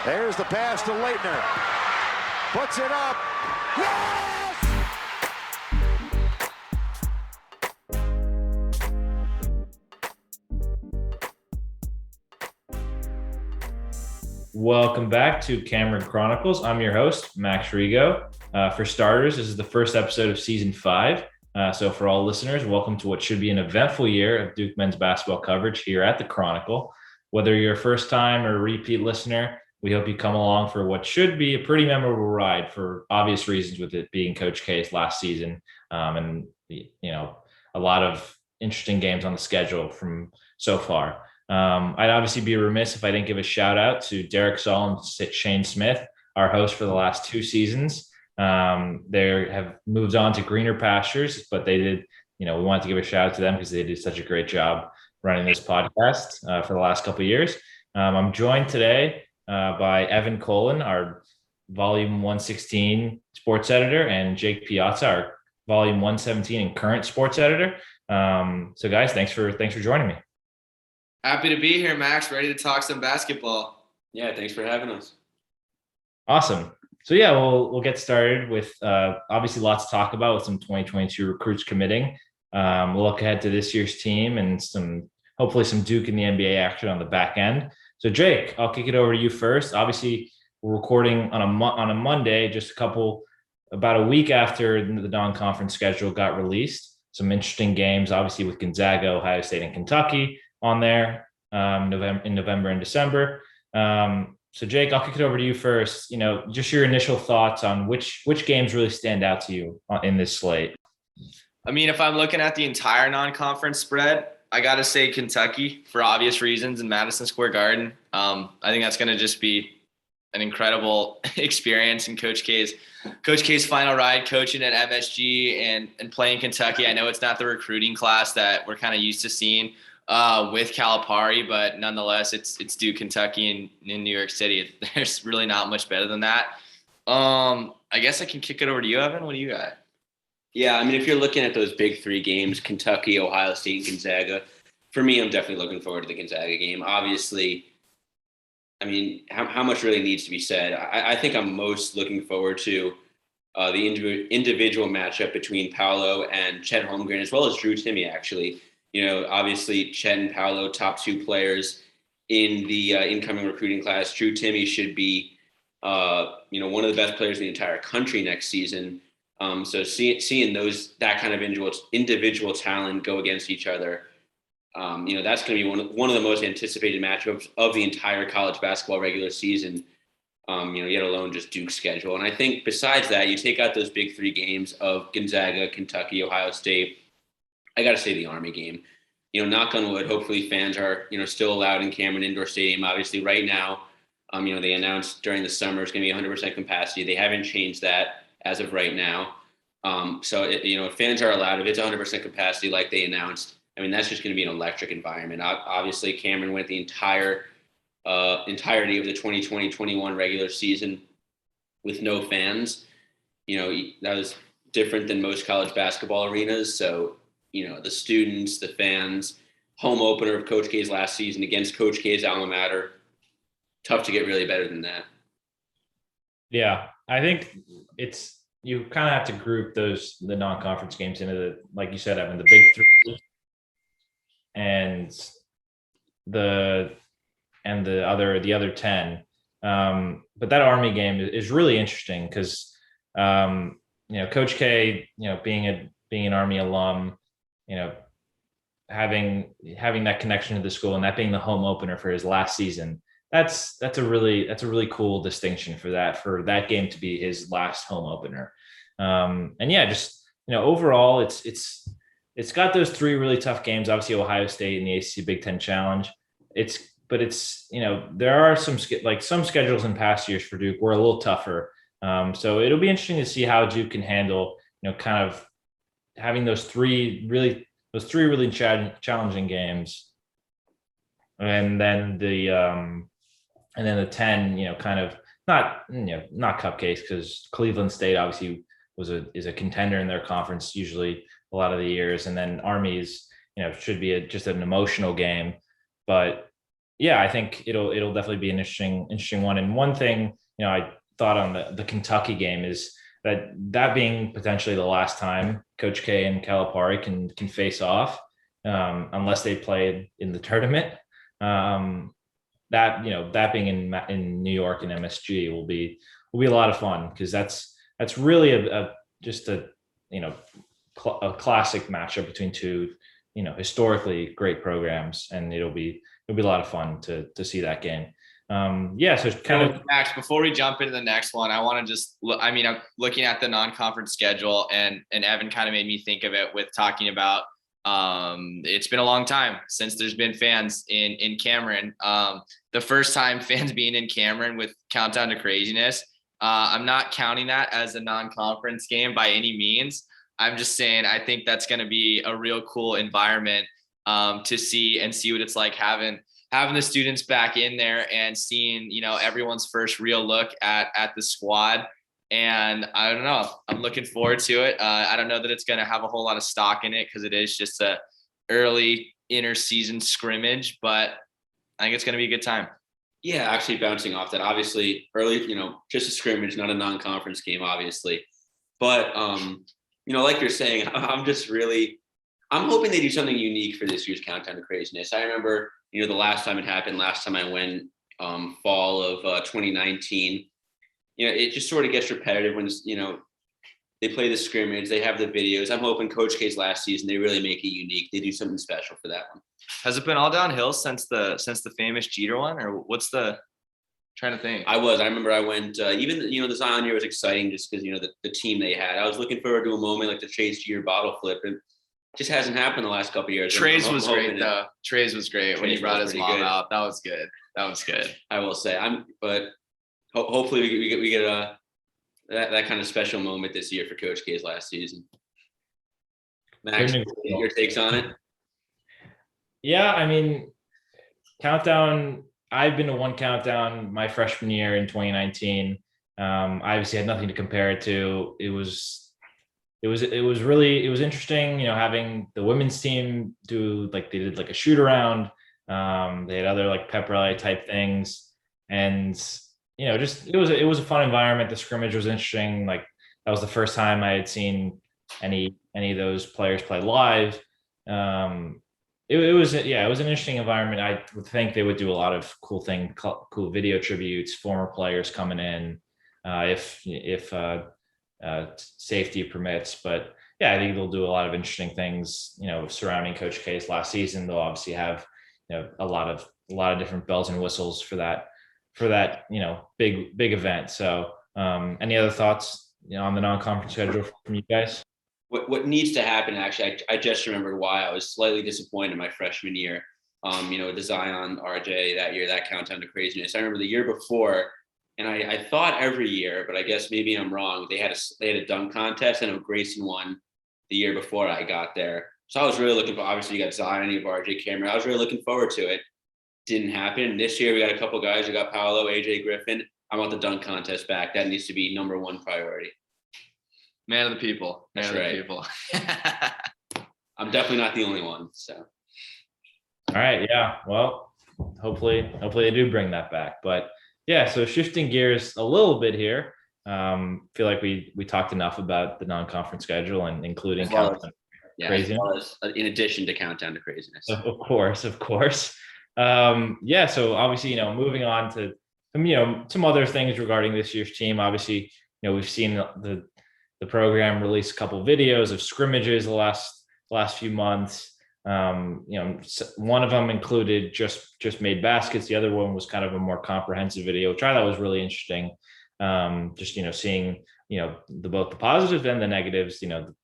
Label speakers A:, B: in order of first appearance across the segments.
A: There's the pass to Leitner. Puts it up. Yes!
B: Welcome back to Cameron Chronicles. I'm your host, Max Rego. For starters, this is the first episode of season 5. So for all listeners, welcome to what should be an eventful year of Duke men's basketball coverage here at the Chronicle. Whether you're a first-time or repeat listener, we hope you come along for what should be a pretty memorable ride for obvious reasons, with it being Coach K's last season, and a lot of interesting games on the schedule from so far. I'd obviously be remiss if I didn't give a shout out to Derek Saul and Shane Smith, our hosts for the last 2 seasons. They have moved on to greener pastures, but they did, we wanted to give a shout out to them because they did such a great job running this podcast for the last couple of years. I'm joined today by Evan Kolin, our volume 116 sports editor, and Jake Piazza, our volume 117 and current sports editor. So guys, thanks for joining me.
C: Happy to be here, Max. Ready to talk some basketball.
D: Yeah, thanks for having us.
B: Awesome. So yeah, we'll get started with obviously lots to talk about with some 2022 recruits committing. We'll look ahead to this year's team and hopefully some Duke in the NBA action on the back end. So Jake, I'll kick it over to you first. Obviously, we're recording on a Monday, just about a week after the non-conference schedule got released. Some interesting games, obviously, with Gonzaga, Ohio State, and Kentucky on there in November and December. So Jake, I'll kick it over to you first. Just your initial thoughts on which games really stand out to you in this slate.
C: I mean, if I'm looking at the entire non-conference spread, I got to say Kentucky for obvious reasons in Madison Square Garden. I think that's going to just be an incredible experience in Coach K's final ride coaching at MSG and playing Kentucky. I know it's not the recruiting class that we're kind of used to seeing with Calipari, but nonetheless, it's Duke, Kentucky, in New York City. There's really not much better than that. I guess I can kick it over to you, Evan. What do you got?
D: Yeah, I mean, if you're looking at those big 3 games, Kentucky, Ohio State, and Gonzaga, for me, I'm definitely looking forward to the Gonzaga game. Obviously, I mean, how much really needs to be said? I think I'm most looking forward to the individual matchup between Paolo and Chet Holmgren, as well as Drew Timme, actually. Obviously, Chet and Paolo, top 2 players in the incoming recruiting class. Drew Timme should be, one of the best players in the entire country next season. So seeing that kind of individual talent go against each other, that's going to be one of the most anticipated matchups of the entire college basketball regular season. Yet alone just Duke's schedule. And I think besides that, you take out those big 3 games of Gonzaga, Kentucky, Ohio State. I got to say the Army game. Knock on wood. Hopefully fans are still allowed in Cameron Indoor Stadium. Obviously, right now, they announced during the summer it's going to be 100% capacity. They haven't changed that as of right now. If fans are allowed, if it's 100% capacity like they announced, I mean, that's just going to be an electric environment. Obviously, Cameron went the entirety of the 2020-21 regular season with no fans. That was different than most college basketball arenas. So, the students, the fans, home opener of Coach K's last season against Coach K's alma mater. Tough to get really better than that.
B: Yeah, I think you kind of have to group the non-conference games into like you said, Evan, the big 3 and the other 10. But that Army game is really interesting because Coach K, being an Army alum, having that connection to the school and that being the home opener for his last season. That's a really cool distinction for that game to be his last home opener. And yeah, just, overall it's got those 3 really tough games, obviously Ohio State and the ACC Big Ten Challenge. There are some schedules in past years for Duke were a little tougher. So it'll be interesting to see how Duke can handle, kind of having those three really challenging games. And then the 10, kind of not cupcakes, because Cleveland State obviously is a contender in their conference usually a lot of the years, and then Army's should be just an emotional game. But yeah, I think it'll definitely be an interesting one. And one thing, I thought on the Kentucky game is that being potentially the last time Coach K and Calipari can face off, unless they played in the tournament. That being in New York and MSG will be a lot of fun, because that's really just a a classic matchup between two historically great programs, and it'll be a lot of fun to see that game. So kind of
C: Max, before we jump into the next one, I want to just look, I mean, I'm looking at the non-conference schedule, and Evan kind of made me think of it with talking about it's been a long time since there's been fans in Cameron. The first time fans being in Cameron with Countdown to Craziness, I'm not counting that as a non-conference game by any means. I'm just saying I think that's going to be a real cool environment to see what it's like having the students back in there and seeing, everyone's first real look at the squad. And I don't know, I'm looking forward to it. I don't know that it's going to have a whole lot of stock in it, because it is just a early interseason scrimmage, but I think it's going to be a good time.
D: Yeah, actually bouncing off that, obviously early, just a scrimmage, not a non-conference game, obviously. But, like you're saying, I'm hoping they do something unique for this year's Countdown to Craziness. I remember, the last time it happened, last time I went, fall of 2019, it just sort of gets repetitive when, they play the scrimmage, they have the videos. I'm hoping Coach K's last season, they really make it unique. They do something special for that one.
C: Has it been all downhill since the famous Jeter one, or what's trying to think?
D: I remember I went, even, the Zion year was exciting just because, the team they had. I was looking forward to a moment like the Chase Jeter bottle flip, and just hasn't happened the last couple of years.
C: Trey's was great though. Trey's was great when he brought his mom out. That was good. I will say, but hopefully we get that kind of special moment this year for Coach K's last season. Max, your takes on it?
B: Yeah, I mean, Countdown. I've been to one Countdown my freshman year in 2019. I obviously had nothing to compare it to. It was interesting, having the women's team do they did a shoot around. They had other pep rally type things, and just it was a fun environment. The scrimmage was interesting. That was the first time I had seen any of those players play live. It was an interesting environment. I would think they would do a lot of cool video tributes, former players coming in, if safety permits. But yeah, I think they'll do a lot of interesting things, surrounding Coach K's last season. They'll obviously have, a lot of different bells and whistles for that, big event. So, any other thoughts, on the non-conference schedule from you guys?
D: What needs to happen, actually, I just remembered why I was slightly disappointed my freshman year. The Zion RJ that year, that Countdown to Craziness. I remember the year before, and I thought every year, but I guess maybe I'm wrong. They had a dunk contest. I know Grayson won the year before I got there. So I was really looking for, obviously you got Zion, you have RJ Cameron. I was really looking forward to it. Didn't happen. This year we got a couple guys. We got Paolo, AJ Griffin. I want the dunk contest back. That needs to be number one priority.
C: Man of the people.
D: That's right. I'm definitely not the only one. So.
B: All right. Yeah. Well, hopefully they do bring that back. But yeah, so shifting gears a little bit here. Feel like we talked enough about the non-conference schedule and including Countdown to Craziness.
D: In addition to Countdown to Craziness.
B: Of course. So obviously, moving on to some other things regarding this year's team. Obviously, we've seen the program release a couple of videos of scrimmages the last few months. One of them included just made baskets. The other one was kind of a more comprehensive video, which I thought was really interesting. Seeing both the positives and the negatives, the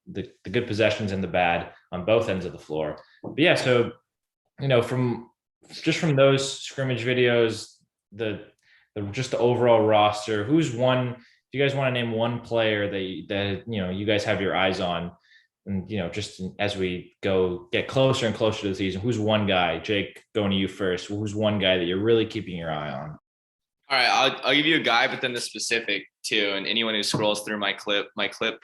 B: good possessions and the bad on both ends of the floor. But yeah, so from those scrimmage videos, the overall roster, who's one? Do you guys want to name one player that you guys have your eyes on? And, just as we get closer and closer to the season, who's one guy? Jake, going to you first. Who's one guy that you're really keeping your eye on?
C: All right, I'll give you a guy, but then the specific too. And anyone who scrolls through my clip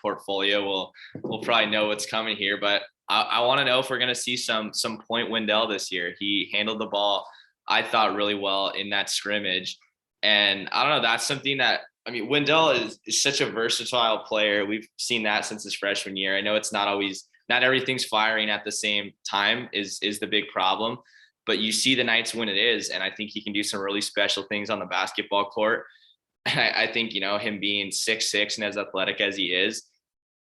C: portfolio will probably know what's coming here. But I want to know if we're going to see some Point Wendell this year. He handled the ball I thought, really well in that scrimmage. And I don't know, that's something that, I mean, Wendell is such a versatile player. We've seen that since his freshman year. I know it's not everything's firing at the same time is the big problem, but you see the nights when it is. And I think he can do some really special things on the basketball court. And I think, him being 6'6" and as athletic as he is,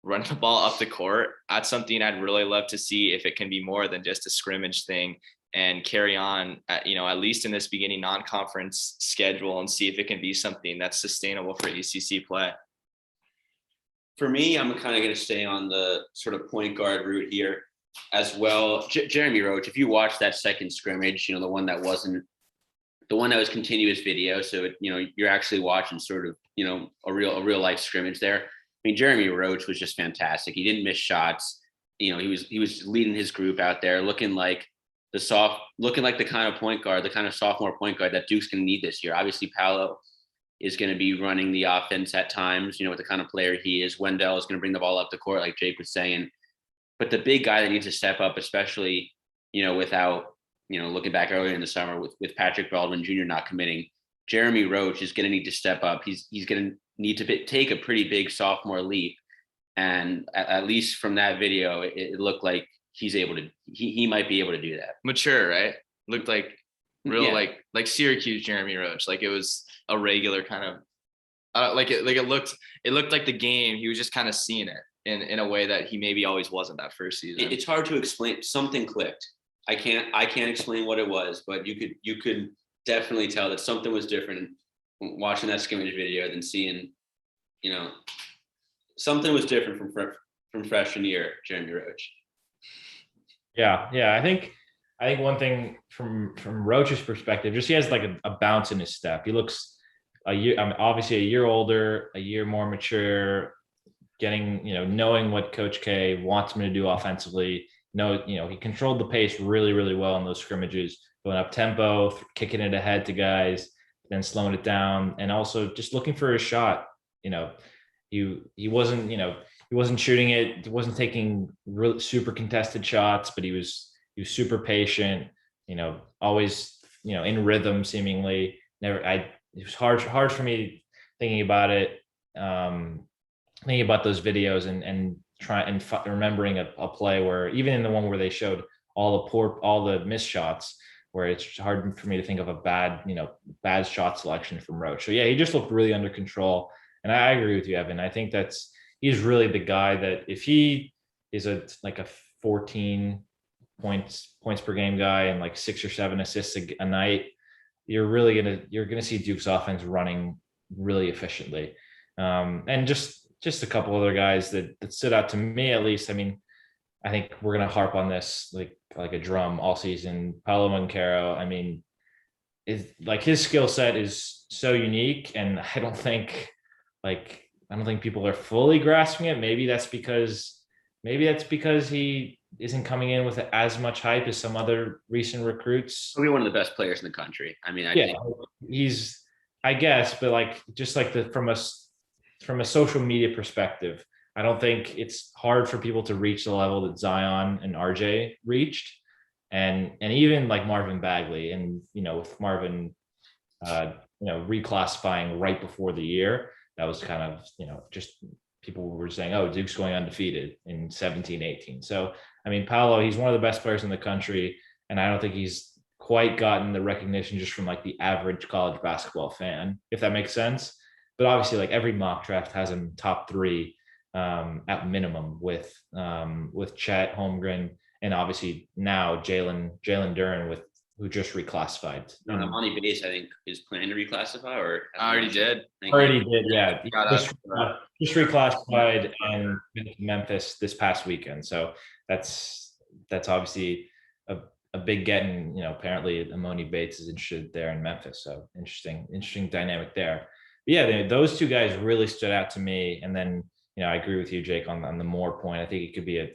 C: running the ball up the court, that's something I'd really love to see if it can be more than just a scrimmage thing and carry on at least in this beginning non-conference schedule and see if it can be something that's sustainable for ACC play.
D: For me, I'm kind of going to stay on the sort of point guard route here as well. Jeremy Roach, if you watch that second scrimmage, the one that was continuous video. So, you're actually watching sort of, a real life scrimmage there. I mean, Jeremy Roach was just fantastic. He didn't miss shots. He was leading his group out there, looking like the kind of point guard, the kind of sophomore point guard that Duke's going to need this year. Obviously, Paolo is going to be running the offense at times, with the kind of player he is. Wendell is going to bring the ball up the court, like Jake was saying. But the big guy that needs to step up, especially, without, looking back earlier in the summer with Patrick Baldwin Jr. not committing, Jeremy Roach is going to need to step up. He's going to need to take a pretty big sophomore leap. And at least from that video, it looked like he might be able to do that.
C: Mature, right? Looked like real, like Syracuse Jeremy Roach. Like it was a regular kind of, it looked like the game. He was just kind of seeing it in a way that he maybe always wasn't that first season.
D: It's hard to explain. Something clicked. I can't explain what it was, but you could definitely tell that something was different watching that scrimmage video than seeing, something was different from freshman year Jeremy Roach.
B: Yeah. I think one thing from Roach's perspective, just he has like a bounce in his step. He looks obviously a year older, a year more mature, getting, knowing what Coach K wants him to do offensively. He controlled the pace really, really well in those scrimmages, going up tempo, kicking it ahead to guys, then slowing it down, and also just looking for a shot. He wasn't shooting it. He wasn't taking really super contested shots, but he was super patient, always, in rhythm seemingly. It was hard for me thinking about it, thinking about those videos and remembering a play where, even in the one where they showed all the missed shots, where it's hard for me to think of a bad shot selection from Roach. So yeah, he just looked really under control. And I agree with you, Evan. I think he's really the guy that if he is a 14 points per game guy and like 6 or 7 assists a night, you're gonna see Duke's offense running really efficiently. And just a couple other guys that stood out to me, at least. I mean, I think we're gonna harp on this like a drum all season. Paolo Moncaro, I mean, is like his skill set is so unique, and I don't think people are fully grasping it. Maybe that's because he isn't coming in with as much hype as some other recent recruits.
D: He'll be one of the best players in the country. I mean, I think
B: he's, I guess, but from a social media perspective, I don't think it's hard for people to reach the level that Zion and RJ reached, and even like Marvin Bagley, and with Marvin, reclassifying right before the year. That was kind of, just people were saying, oh, Duke's going undefeated in 17-18. So, I mean, Paolo, he's one of the best players in the country, and I don't think he's quite gotten the recognition just from like the average college basketball fan, if that makes sense. But obviously, like every mock draft has him top 3 at minimum, with Chet Holmgren, and obviously now Jalen Duren, who just reclassified.
D: Monty Bates, I think, is planning to reclassify, or
C: already did.
B: Yeah. Just reclassified and went to Memphis this past weekend. So that's obviously a big get. And apparently Amoni Bates is interested there in Memphis. So interesting dynamic there. But yeah, those two guys really stood out to me. And then I agree with you, Jake, on the Moore point. I think it could be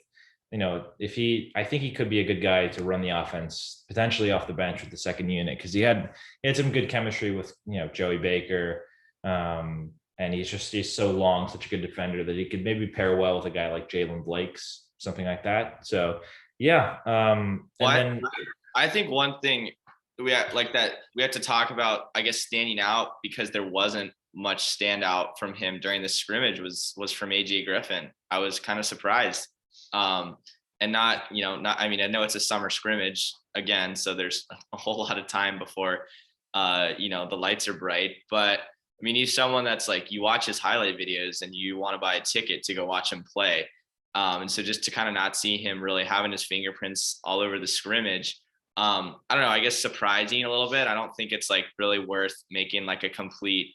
B: I think he could be a good guy to run the offense, potentially off the bench with the second unit, because he had some good chemistry with Joey Baker, and he's so long, such a good defender, that he could maybe pair well with a guy like Jalen Blakes, something like that. So yeah,
C: I think one thing we had to talk about, I guess, standing out because there wasn't much standout from him during the scrimmage was from AJ Griffin. I was kind of surprised. And not, I mean, I know it's a summer scrimmage again, so there's a whole lot of time before, the lights are bright, but I mean, he's someone that's like, you watch his highlight videos and you want to buy a ticket to go watch him play. And so just to kind of not see him really having his fingerprints all over the scrimmage, I don't know, I guess surprising a little bit. I don't think it's like really worth making like a complete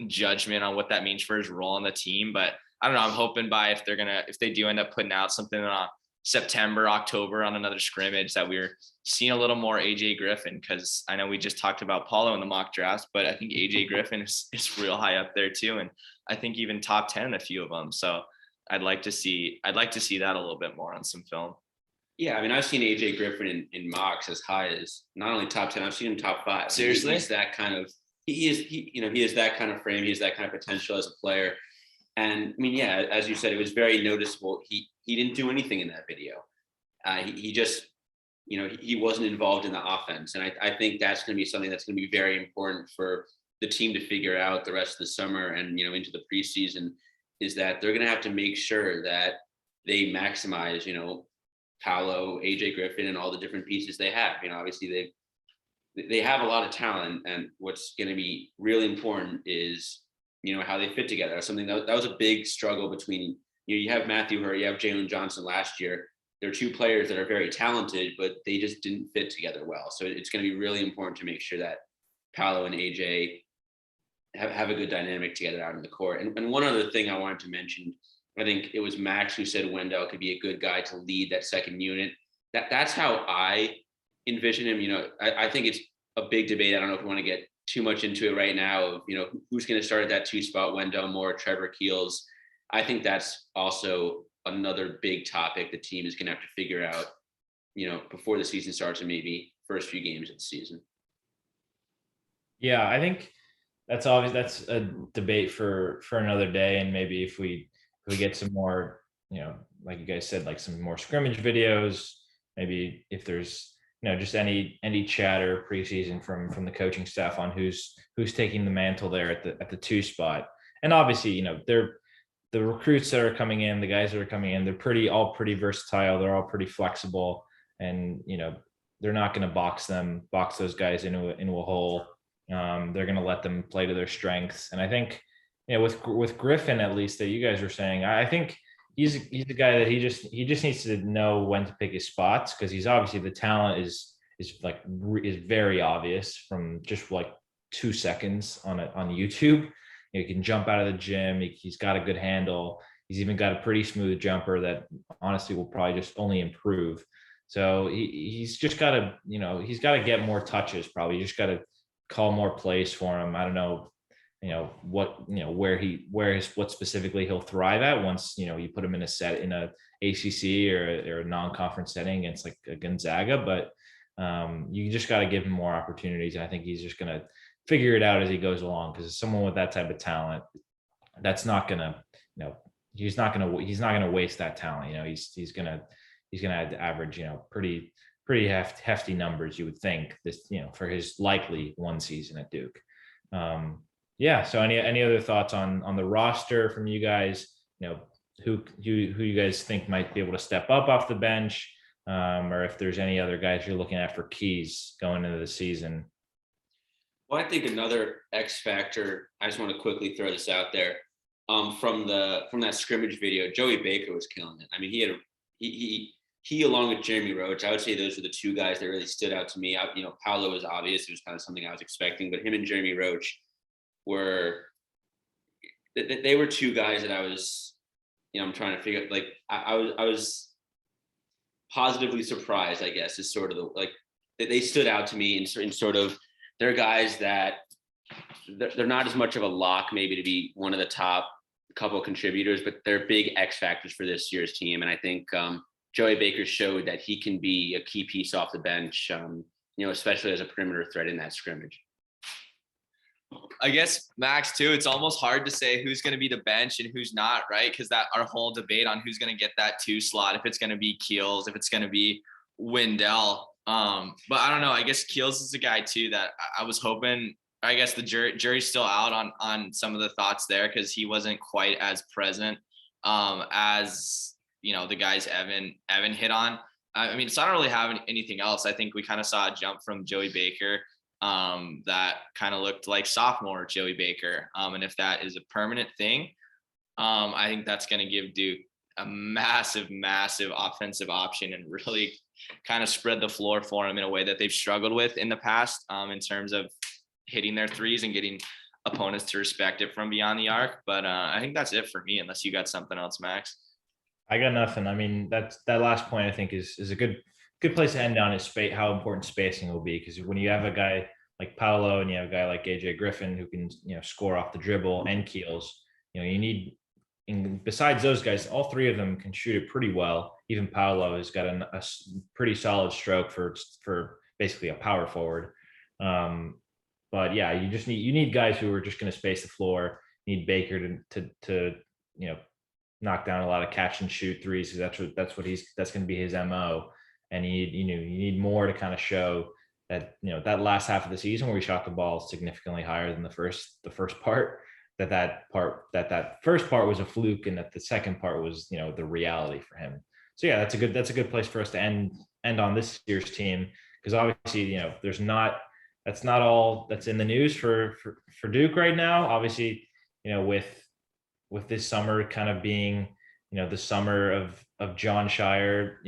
C: judgment on what that means for his role on the team. But I don't know, I'm hoping if they do end up putting out something on September, October on another scrimmage, that we're seeing a little more AJ Griffin, because I know we just talked about Paulo in the mock draft, but I think AJ Griffin is real high up there too. And I think even top 10 in a few of them. So I'd like to see that a little bit more on some film.
D: Yeah, I mean, I've seen AJ Griffin in mocks as high as not only top 10, I've seen him top 5.
C: Seriously?
D: He's that kind of, he is that kind of frame. He has that kind of potential as a player. And I mean, yeah, as you said, it was very noticeable. He didn't do anything in that video. He just, he wasn't involved in the offense. And I think that's going to be something that's going to be very important for the team to figure out the rest of the summer and, into the preseason, is that they're going to have to make sure that they maximize, Paulo, AJ Griffin, and all the different pieces they have. Obviously they have a lot of talent, and what's going to be really important is, how they fit together. Something that was a big struggle between, you have Matthew Hurt, you have Jalen Johnson last year. They're two players that are very talented, but they just didn't fit together well. So it's going to be really important to make sure that Paulo and AJ have a good dynamic together out in the court. And one other thing I wanted to mention, I think it was Max who said Wendell could be a good guy to lead that second unit. That's how I envision him. I think it's a big debate. I don't know if we want to get too much into it right now of, who's going to start at that 2 spot, Wendell Moore, Trevor Keels. I think that's also another big topic the team is going to have to figure out, before the season starts, and maybe first few games of the season.
B: Yeah, I think that's obvious. That's a debate for another day. And maybe if we get some more, like you guys said, like some more scrimmage videos, maybe if there's, just any chatter preseason from the coaching staff on who's taking the mantle there at the 2 spot. And obviously, they're the recruits that are coming in, the guys that are coming in, they're all pretty versatile. They're all pretty flexible, and, they're not going to box those guys into a hole. They're going to let them play to their strengths. And I think, with Griffin, at least, that you guys were saying, I think he's the guy that he just needs to know when to pick his spots, because he's obviously, the talent is very obvious from just like 2 seconds on YouTube. He can jump out of the gym. He's got a good handle. He's even got a pretty smooth jumper that honestly will probably just only improve. So he's just got to, he's got to get more touches. Probably just got to call more plays for him. I don't know, what specifically he'll thrive at once, you put him in a ACC or a non-conference setting against like a Gonzaga, but you just got to give him more opportunities. And I think he's just going to figure it out as he goes along, because someone with that type of talent, that's not going to, he's not going to waste that talent. He's going to average, pretty hefty numbers, you would think, this, for his likely 1 season at Duke. Yeah. So any other thoughts on the roster from you guys? Who you guys think might be able to step up off the bench, or if there's any other guys you're looking at for keys going into the season?
D: Well, I think another X factor, I just want to quickly throw this out there. From that scrimmage video, Joey Baker was killing it. I mean, he along with Jeremy Roach, I would say those were the 2 guys that really stood out to me. Paulo was obvious; it was kind of something I was expecting, but him and Jeremy Roach were 2 guys that I was, I'm trying to figure out. Like I was positively surprised, I guess, is sort of they stood out to me in sort of, they're guys that they're not as much of a lock maybe to be one of the top couple contributors, but they're big X factors for this year's team. And I think Joey Baker showed that he can be a key piece off the bench, especially as a perimeter threat in that scrimmage.
C: I guess, Max, too, it's almost hard to say who's going to be the bench and who's not, right? Because that our whole debate on who's going to get that 2 slot, if it's going to be Keels, if it's going to be Wendell. But I don't know. I guess Keels is a guy too that I was hoping. I guess the jury's still out on some of the thoughts there because he wasn't quite as present as the guys Evan hit on. I mean, so I don't really have anything else. I think we kind of saw a jump from Joey Baker that kind of looked like sophomore Joey Baker. And if that is a permanent thing, I think that's going to give Duke a massive offensive option and really kind of spread the floor for them in a way that they've struggled with in the past in terms of hitting their threes and getting opponents to respect it from beyond the arc. But I think that's it for me, unless you got something else, Max.
B: I got nothing. I mean, that last point I think is a good place to end on is how important spacing will be, because when you have a guy like Paolo and you have a guy like AJ Griffin who can score off the dribble and Keels, you need. And besides those guys, all three of them can shoot it pretty well. Even Paolo has got a pretty solid stroke for basically a power forward. But yeah, you need guys who are just going to space the floor. You need Baker to knock down a lot of catch and shoot threes, because that's going to be his MO. And you need more to kind of show that that last half of the season where he shot the ball significantly higher than the first part. That first part was a fluke, and that the second part was the reality for him. So yeah, that's a good place for us to end on this year's team, because obviously that's not all that's in the news for Duke right now. Obviously, with this summer kind of being the summer of John Shire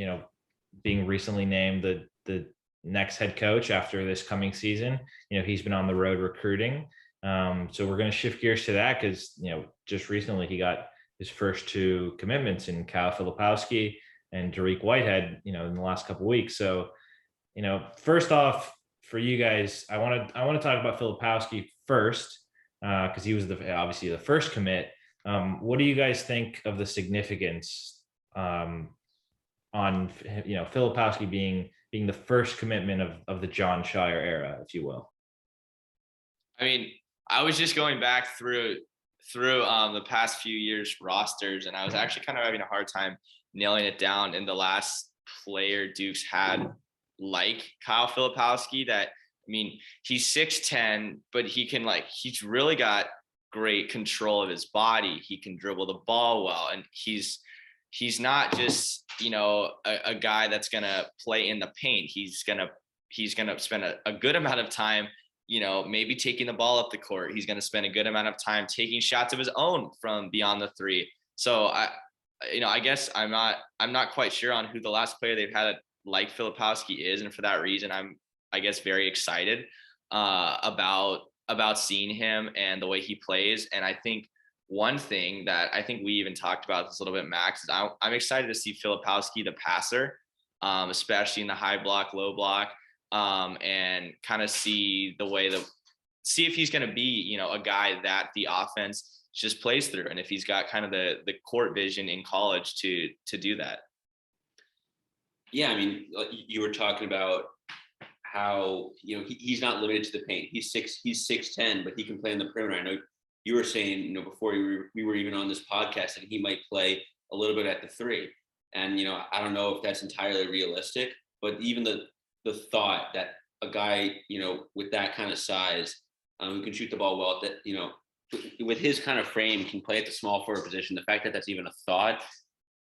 B: being recently named the next head coach after this coming season. He's been on the road recruiting. So we're going to shift gears to that because, just recently he got his first two commitments in Kyle Filipowski and Dariq Whitehead, in the last couple of weeks. So, first off for you guys, I want to talk about Filipowski first because he was obviously the first commit. What do you guys think of the significance on, Filipowski being the first commitment of the John Shire era, if you will?
C: I mean, I was just going back through the past few years rosters, and I was actually kind of having a hard time nailing it down. And the last player Duke's had like Kyle Filipowski, that, I mean, he's 6'10", but he's really got great control of his body. He can dribble the ball well, and he's not just a guy that's gonna play in the paint. He's gonna spend a good amount of time maybe taking the ball up the court. He's going to spend a good amount of time taking shots of his own from beyond the three. So I guess I'm not quite sure on who the last player they've had like Filipowski is. And for that reason, I'm, I guess, very excited about seeing him and the way he plays. And I think one thing that I think we even talked about this a little bit, Max, is I'm excited to see Filipowski, the passer, especially in the high block, low block. And kind of see if he's going to be, a guy that the offense just plays through, and if he's got kind of the court vision in college to do that.
D: Yeah, I mean, you were talking about how he's not limited to the paint. He's 6'10", but he can play on the perimeter. I know you were saying before we were even on this podcast that he might play a little bit at the three, and I don't know if that's entirely realistic, but even the thought that a guy, with that kind of size, who can shoot the ball well, that, with his kind of frame can play at the small forward position. The fact that that's even a thought,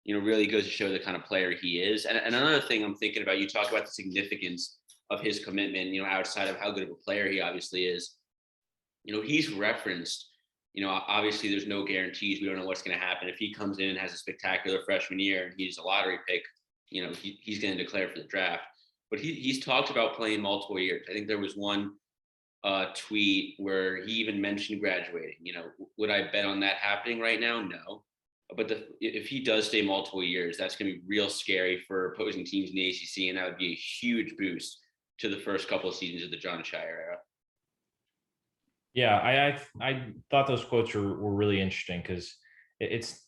D: really goes to show the kind of player he is. And another thing I'm thinking about, you talk about the significance of his commitment, outside of how good of a player he obviously is. He's referenced, obviously there's no guarantees. We don't know what's going to happen. If he comes in and has a spectacular freshman year and he's a lottery pick, he's going to declare for the draft. But he's talked about playing multiple years. I think there was one tweet where he even mentioned graduating. Would I bet on that happening right now? No. But if he does stay multiple years, that's going to be real scary for opposing teams in the ACC, and that would be a huge boost to the first couple of seasons of the John Shire era.
B: Yeah, I thought those quotes were really interesting because it's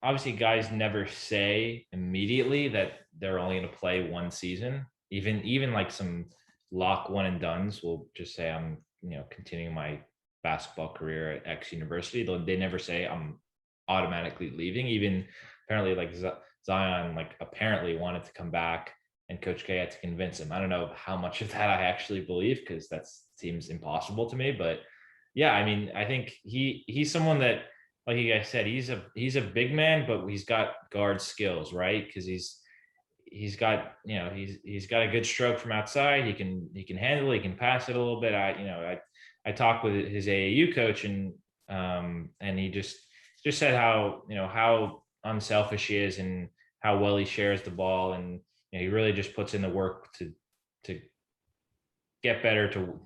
B: obviously guys never say immediately that they're only going to play one season. Even like some lock one and dones will just say, I'm, continuing my basketball career at X university. They never say I'm automatically leaving. Even apparently like Zion, apparently wanted to come back and Coach K had to convince him. I don't know how much of that I actually believe, because that seems impossible to me. But yeah, I mean, I think he's someone that, like you guys said, he's a big man, but he's got guard skills, right? Because he's got, he's got a good stroke from outside. He can handle it. He can pass it a little bit. I talked with his AAU coach, and he just said how unselfish he is and how well he shares the ball, and he really just puts in the work to get better, to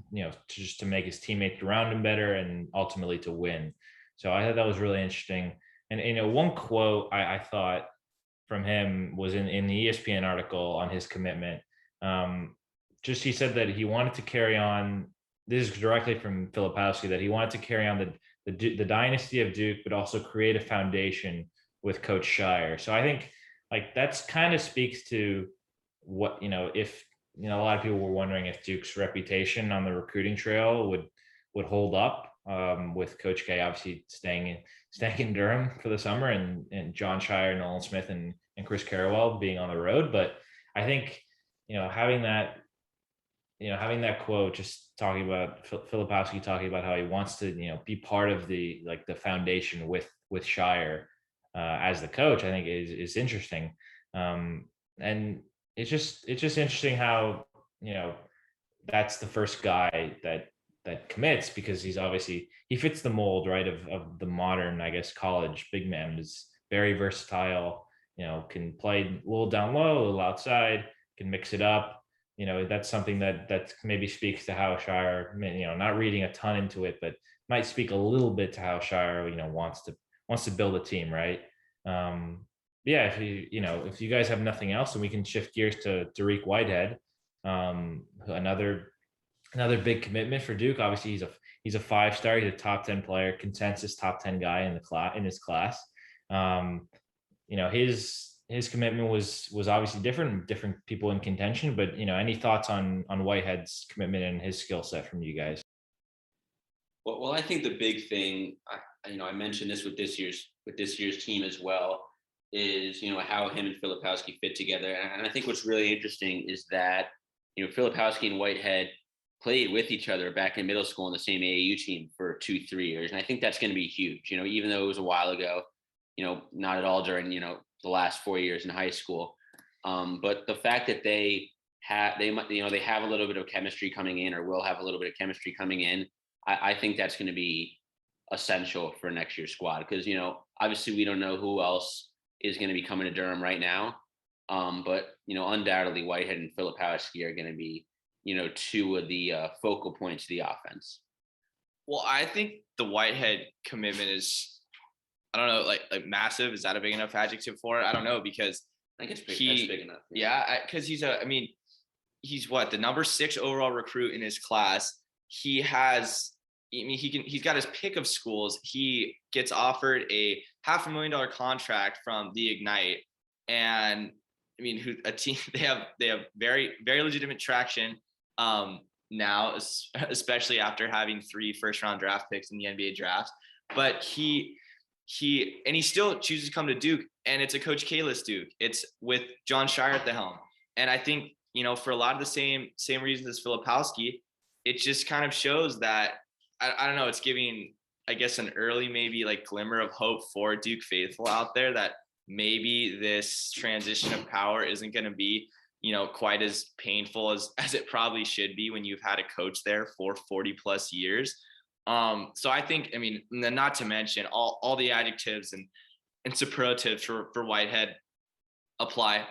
B: make his teammates around him better, and ultimately to win. So I thought that was really interesting. And one quote I thought from him was in the ESPN article on his commitment. He said that he wanted to carry on. This is directly from Filipowski, that he wanted to carry on the dynasty of Duke, but also create a foundation with Coach Shire. So I think like that's kind of speaks to what, if, a lot of people were wondering if Duke's reputation on the recruiting trail would hold up, with Coach K obviously staying in Durham for the summer, and John Shire, Nolan Smith, and Chris Carrawell being on the road. But I think, having that quote, just talking about Filipowski talking about how he wants to, be part of the foundation with Shire as the coach, I think is interesting. And it's just interesting how, that's the first guy that commits, because he fits the mold, right, of the modern, I guess, college big man. Is very versatile, can play a little down low, a little outside, can mix it up. That's something that maybe speaks to how Shire, not reading a ton into it, but might speak a little bit to how Shire, wants to build a team, right? Yeah, if you guys have nothing else, then we can shift gears to Dariq Whitehead. Another big commitment for Duke. Obviously, he's a 5-star. He's a top 10 player, consensus top 10 guy in his class. His commitment was obviously different people in contention. But any thoughts on Whitehead's commitment and his skill set from you guys?
D: Well, I think the big thing, I mentioned this with this year's team as well, is how him and Filipowski fit together. And I think what's really interesting is that Filipowski and Whitehead played with each other back in middle school on the same AAU team for 2-3 years, and I think that's going to be huge. Even though it was a while ago, not at all during the last 4 years in high school, but the fact that they have a little bit of chemistry coming in, or will have a little bit of chemistry coming in, I think that's going to be essential for next year's squad, because obviously we don't know who else is going to be coming to Durham right now, but undoubtedly Whitehead and Filipowski are going to be two of the focal points of the offense.
C: Well, I think the Whitehead commitment is, I don't know, like massive. Is that a big enough adjective for it? I don't know, because
D: I think that's big enough.
C: Yeah, because he's what, the number 6 overall recruit in his class. He's got his pick of schools. He gets offered a $500,000 contract from the Ignite, and a team, they have very, very legitimate traction now, especially after having 3 first-round draft picks in the NBA draft. But he still chooses to come to Duke, and it's a Coach K-less Duke. It's with John Shire at the helm, and I think for a lot of the same reasons as Filipowski, it just kind of shows that I don't know. It's giving, I guess, an early maybe like glimmer of hope for Duke faithful out there, that maybe this transition of power isn't going to be, quite as painful as it probably should be when you've had a coach there for 40 plus years. So I think, not to mention all the adjectives and superlatives for Whitehead apply.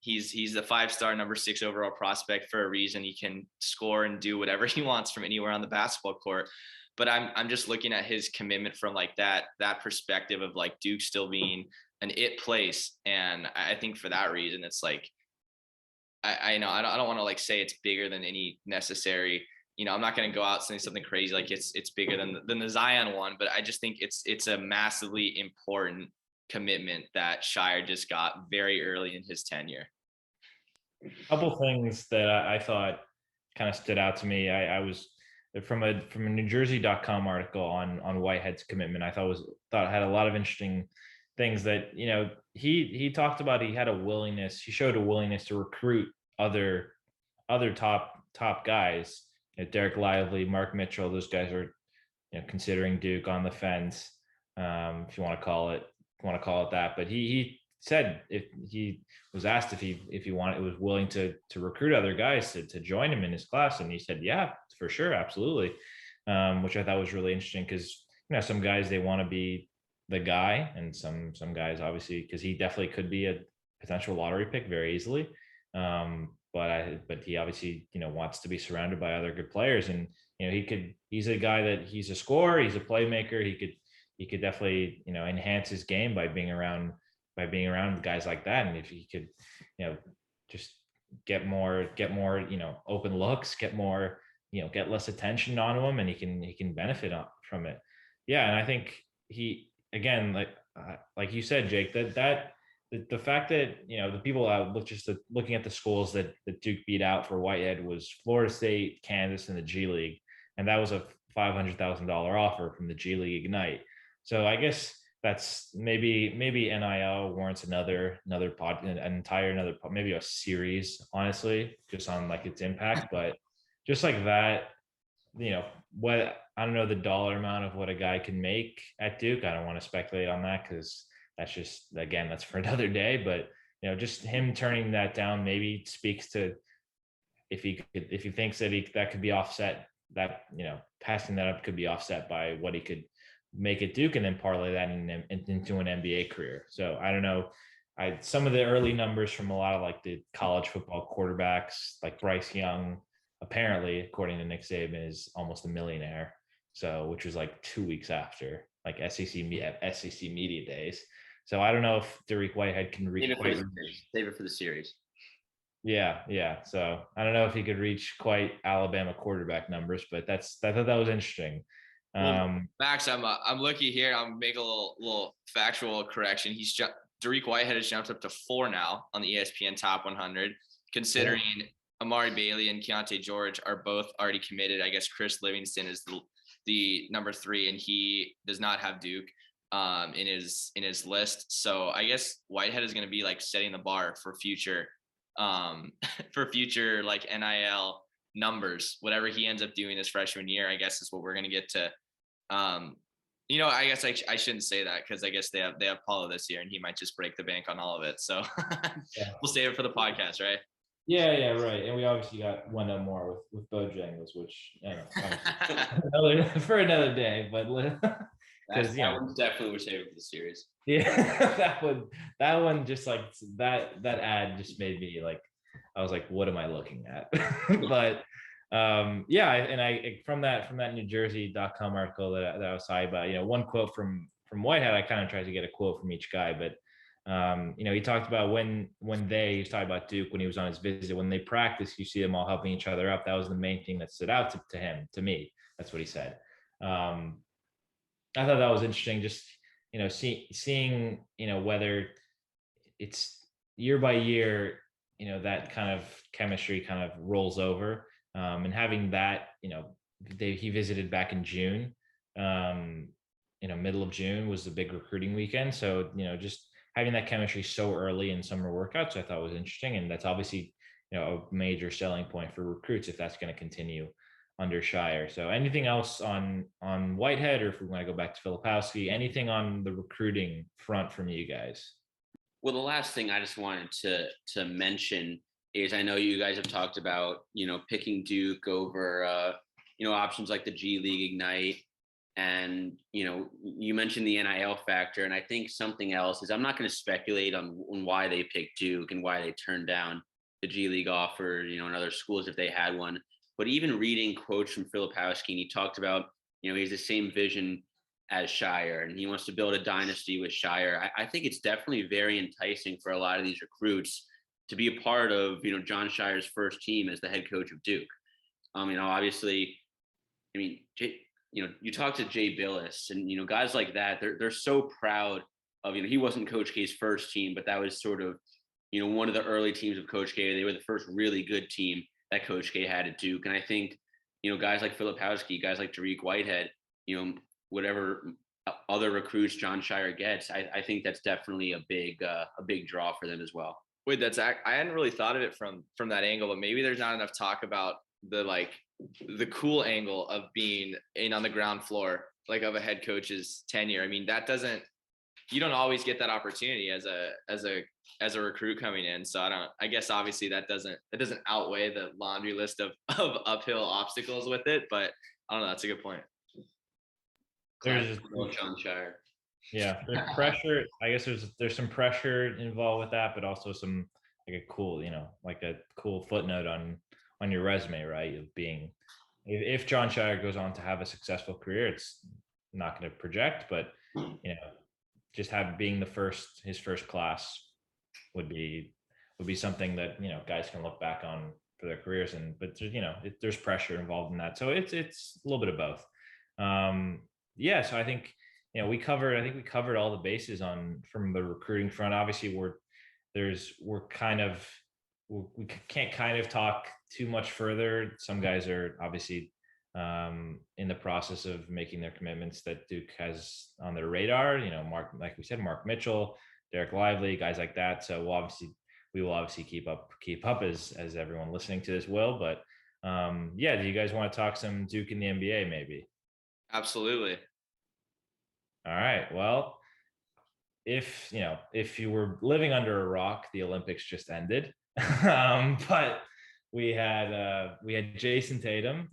C: He's a 5-star number 6 overall prospect for a reason. He can score and do whatever he wants from anywhere on the basketball court. But I'm just looking at his commitment from like that perspective of like Duke still being an it place. And I think for that reason, it's like, I know I don't want to like say it's bigger than any necessary, I'm not going to go out saying something crazy like it's bigger than the Zion one, but I just think it's a massively important commitment that Shire just got very early in his tenure.
B: A couple things that I thought kind of stood out to me. I was from a NewJersey.com article on Whitehead's commitment. I thought had a lot of interesting things that he talked about. He showed a willingness to recruit other top guys, Derek Lively, Mark Mitchell, those guys are, considering Duke on the fence, if you want to call it that. But he said if he was asked if he was willing to recruit other guys to join him in his class, and he said, yeah, for sure, absolutely, which I thought was really interesting because some guys, they want to be the guy, and some guys obviously, because he definitely could be a potential lottery pick very easily. But he obviously, wants to be surrounded by other good players, and he's a guy that he's a scorer, he's a playmaker. He could definitely, enhance his game by being around guys like that. And if he could, just get more, open looks, get more, get less attention on him, and he can benefit from it. Yeah. And I think he, again, like you said, Jake, the fact that the people looking at the schools that Duke beat out for Whitehead was Florida State, Kansas, and the G League, and that was a $500,000 offer from the G League Ignite. So I guess that's maybe NIL warrants another maybe a series, honestly, just on like its impact. But just like that, what, I don't know the dollar amount of what a guy can make at Duke. I don't want to speculate on that because that's just, again, that's for another day. But just him turning that down maybe speaks to if he thinks that that could be offset, that passing that up could be offset by what he could make at Duke, and then parlay that into an NBA career. So I don't know. Some of the early numbers from a lot of like the college football quarterbacks, like Bryce Young, apparently, according to Nick Saban, is almost a millionaire. So, which was like 2 weeks after like SEC media days. So I don't know if Dariq Whitehead can reach.
D: Save it for the series.
B: Yeah. So I don't know if he could reach quite Alabama quarterback numbers, but I thought that was interesting.
C: Well, Max, I'm looking here. I'm making a little factual correction. Dariq Whitehead has jumped up to 4 now on the ESPN Top 100, considering Amari Bailey and Keontae George are both already committed. I guess Chris Livingston is the number 3, and he does not have Duke in his list. So I guess Whitehead is going to be like setting the bar for future like NIL numbers. Whatever he ends up doing his freshman year, I guess is what we're going to get to. I guess I shouldn't say that because I guess they have Paulo this year, and he might just break the bank on all of it. So We'll save it for the podcast, right?
B: Yeah, right. And we obviously got one more with Bojangles, which for another day. But because
D: that one's definitely we're saving for the series.
B: Yeah, that one just like that ad just made me like, I was like, what am I looking at? But and I from that NewJersey.com article that I was talking about, one quote from Whitehead, I kind of tried to get a quote from each guy, but he talked about when he was talking about Duke when he was on his visit, when they practice, you see them all helping each other up. That was the main thing that stood out to me. That's what he said. I thought that was interesting. Just, seeing, whether it's year by year, that kind of chemistry kind of rolls over, and having that, he visited back in June, middle of June was the big recruiting weekend. So, just having that chemistry so early in summer workouts, I thought was interesting. And that's obviously, a major selling point for recruits if that's going to continue under Shire. So anything else on Whitehead, or if we want to go back to Filipowski, anything on the recruiting front from you guys?
D: Well, the last thing I just wanted to mention is I know you guys have talked about, picking Duke over, options like the G League Ignite. And, you mentioned the NIL factor. And I think something else is, I'm not going to speculate on why they picked Duke and why they turned down the G League offer, in other schools if they had one. But even reading quotes from Filipowski, and he talked about, he has the same vision as Shire, and he wants to build a dynasty with Shire. I think it's definitely very enticing for a lot of these recruits to be a part of, John Shire's first team as the head coach of Duke. Obviously, you talk to Jay Billis and, guys like that, they're so proud of, he wasn't Coach K's first team, but that was sort of, one of the early teams of Coach K. They were the first really good team that Coach K had at Duke. And I think, guys like Filipowski, guys like Dariq Whitehead, whatever other recruits John Shire gets, I think that's definitely a big draw for them as well.
C: Wait, I hadn't really thought of it from that angle, but maybe there's not enough talk about the cool angle of being in on the ground floor, like of a head coach's tenure. I mean, you don't always get that opportunity as a recruit coming in. So I guess obviously that doesn't outweigh the laundry list of uphill obstacles with it, but I don't know. That's a good point.
B: There's
D: John Shire.
B: Yeah, there's pressure. I guess there's some pressure involved with that, but also some like a cool, like a cool footnote on your resume, right? Of being, if John Shire goes on to have a successful career, it's not going to project, but just being his first class would be something that guys can look back on for their careers. But there's pressure involved in that, so it's a little bit of both. Yeah, so I think we covered all the bases from the recruiting front. Obviously, we can't kind of talk too much further. Some guys are obviously in the process of making their commitments that Duke has on their radar. Mark, like we said, Mark Mitchell, Derek Lively, guys like that. So we will obviously keep up as everyone listening to this will. But yeah, do you guys want to talk some Duke in the NBA maybe?
C: Absolutely.
B: All right. Well, if you were living under a rock, the Olympics just ended. But we had Jason Tatum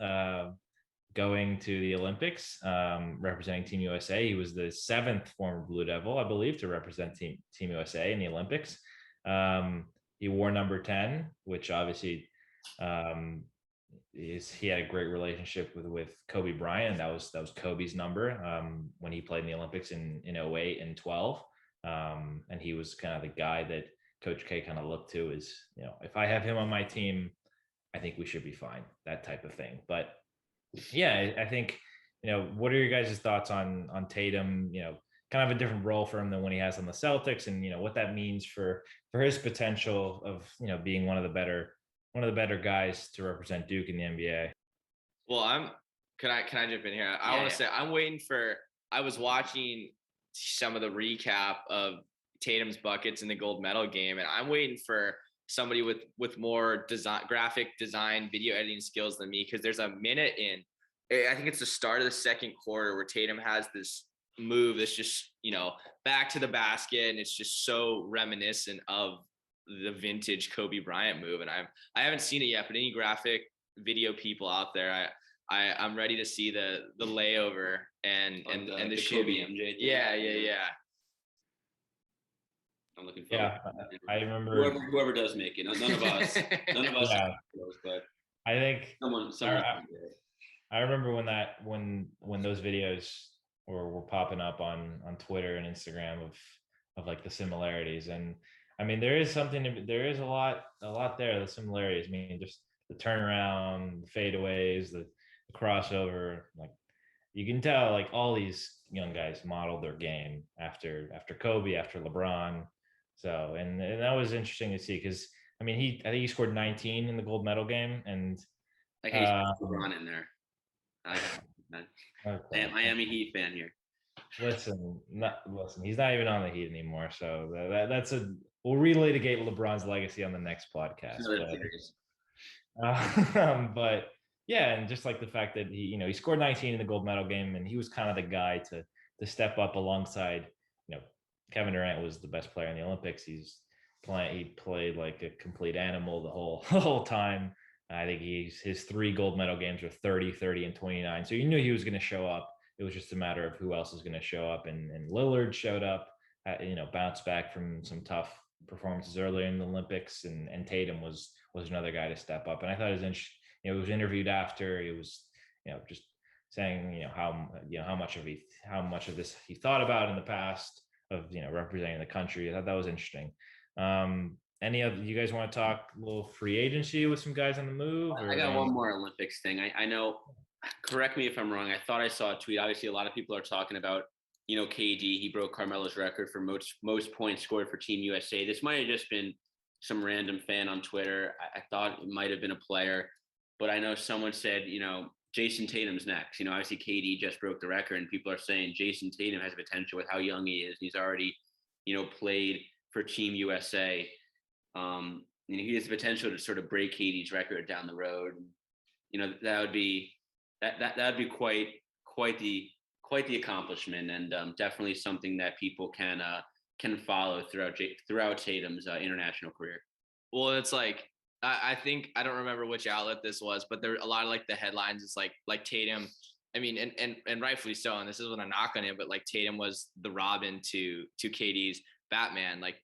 B: going to the Olympics, representing Team USA. He was the 7th former Blue Devil, I believe, to represent Team USA in the Olympics. He wore number 10, which obviously he had a great relationship with Kobe Bryant. That was Kobe's number when he played in the Olympics in 08 and 12. And he was kind of the guy that Coach K kind of looked to as, if I have him on my team, I think we should be fine, that type of thing. But yeah, I think, what are your guys' thoughts on Tatum, kind of a different role for him than when he has on the Celtics, and, what that means for his potential of, being one of the better guys to represent Duke in the NBA.
C: Well, can I jump in here? I want to say I was watching some of the recap of Tatum's buckets in the gold medal game, and I'm waiting for somebody with more graphic design, video editing skills than me, because there's a minute in, I think it's the start of the second quarter, where Tatum has this move that's just, back to the basket, and it's just so reminiscent of the vintage Kobe Bryant move. And I haven't seen it yet, but any graphic video people out there, I'm ready to see the layover and the shimmy.
D: MJ.
C: Yeah.
D: I'm looking forward.
B: Yeah, I remember
D: whoever does make it. None of us.
B: Yeah.
D: But
B: I think
D: someone.
B: I remember when those videos were popping up on Twitter and Instagram of like the similarities. And I mean, there is a lot there, the similarities. I mean, just the turnaround, the fadeaways, the crossover, like you can tell, like all these young guys modeled their game after Kobe, after LeBron. So, and that was interesting to see, because I mean, I think he scored 19 in the gold medal game, and
D: I hate LeBron in there.
B: Okay.
D: Miami Heat fan here.
B: Listen, he's not even on the Heat anymore. So we'll relitigate LeBron's legacy on the next podcast. But yeah, and just like the fact that he scored 19 in the gold medal game, and he was kind of the guy to step up alongside, Kevin Durant was the best player in the Olympics. He played like a complete animal the whole time. I think his 3 gold medal games were 30, 30, and 29. So you knew he was going to show up. It was just a matter of who else is going to show up. And Lillard showed up, bounced back from some tough performances earlier in the Olympics. And Tatum was another guy to step up. And I thought it was interesting. He was interviewed after. He was, just saying, how much of this he thought about in the past of, representing the country. I thought that was interesting. Any of you guys want to talk a little free agency with some guys on the move?
D: I got one more Olympics thing. I know, correct me if I'm wrong, I thought I saw a tweet. Obviously, a lot of people are talking about, KD. He broke Carmelo's record for most points scored for Team USA. This might have just been some random fan on Twitter. I thought it might have been a player, but I know someone said, Jason Tatum's next. Obviously KD just broke the record, and people are saying Jason Tatum has potential with how young he is. He's already, played for Team USA. He has the potential to sort of break KD's record down the road. That would be quite the accomplishment, and definitely something that people can follow throughout Tatum's international career.
C: Well, it's like I think I don't remember which outlet this was, but there a lot of like the headlines. It's like Tatum. I mean, and rightfully so. And this isn't a knock on him, but like Tatum was the Robin to KD's Batman. Like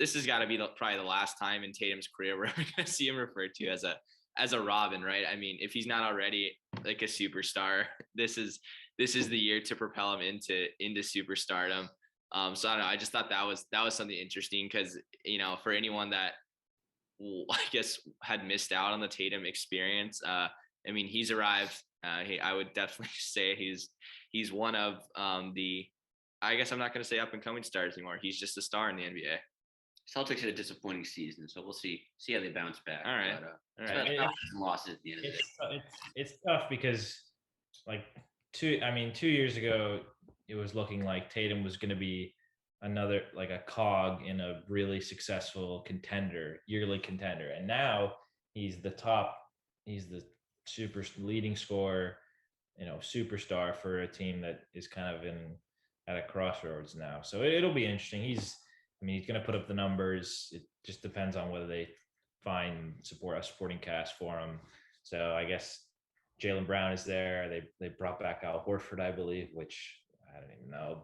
C: this has got to be probably the last time in Tatum's career we're ever going to see him referred to as a Robin, right? I mean, if he's not already like a superstar, this is the year to propel him into superstardom. So I don't know. I just thought that was something interesting because for anyone that I guess had missed out on the Tatum experience, I mean, he's arrived. I would definitely say he's one of the. I guess I'm not going to say up and coming stars anymore. He's just a star in the NBA.
D: Celtics had a disappointing season, so we'll see how they bounce back.
C: All right.
D: All right. Losses at the end of the day.
B: It's tough because like 2 years ago, it was looking like Tatum was going to be another like a cog in a really successful yearly contender. And now he's the super leading scorer, superstar for a team that is kind of at a crossroads now. So it'll be interesting. He's going to put up the numbers. It just depends on whether they find a supporting cast for him. So I guess Jaylen Brown is there. They brought back Al Horford, I believe, which I don't even know,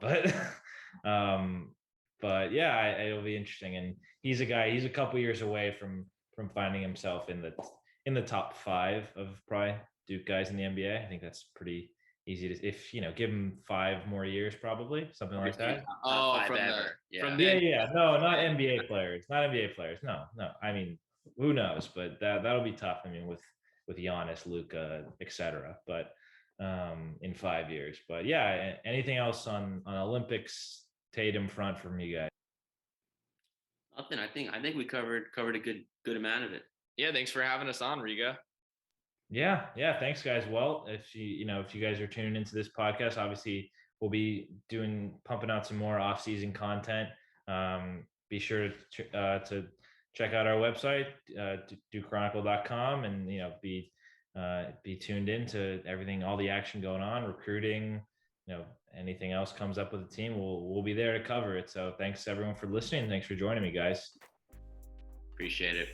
B: but yeah, it'll be interesting. And he's a couple years away from finding himself in the top 5 of probably Duke guys in the NBA. I think that's pretty easy to, give him 5 more years, probably something like that.
C: Oh,
D: from
B: No, not NBA players, No. I mean, who knows? But that'll be tough. I mean, with Giannis, Luka, etc. But in 5 years. But yeah, anything else on Olympics Tatum front from you guys?
D: Nothing. I think we covered a good amount of it.
C: Yeah, thanks for having us on, Rigo.
B: Yeah. Thanks, guys. Well, if you guys are tuning into this podcast, obviously we'll be pumping out some more off-season content. Be sure to check out our website, dochronicle.com, and be tuned in to everything, all the action going on, recruiting. Anything else comes up with the team, we'll be there to cover it. So thanks everyone for listening. Thanks for joining me, guys.
D: Appreciate it.